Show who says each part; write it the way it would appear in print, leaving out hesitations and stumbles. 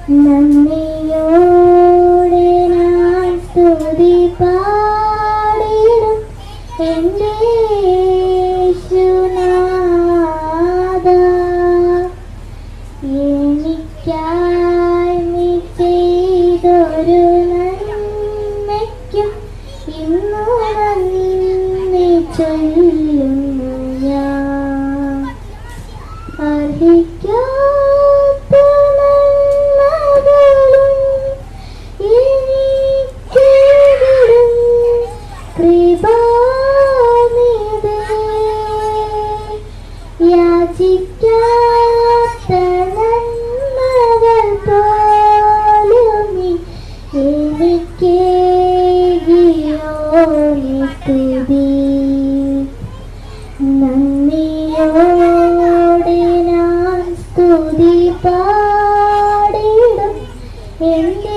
Speaker 1: നന്ദിയോടെ ഞാൻ സ്തുതി പാടിടും എൻ്റെ യേശുനാഥ. എനിക്കായി നീ ചെയ്തൊരു നന്മയ്ക്കും ഇന്നു നന്ദി ചൊല്ലുന്നു ഞാൻ. അർഹിക്കാത്ത നന്മകളും എനിക്കേകിടും കൃപാനിധി. യാചിക്കാത്ത നന്മകൾ പോലും നീ എനിക്കേകിയോ സ്തുതി. നന്ദിയോടെ ഞാൻ സ്തുതി പാടിടും എൻ്റെ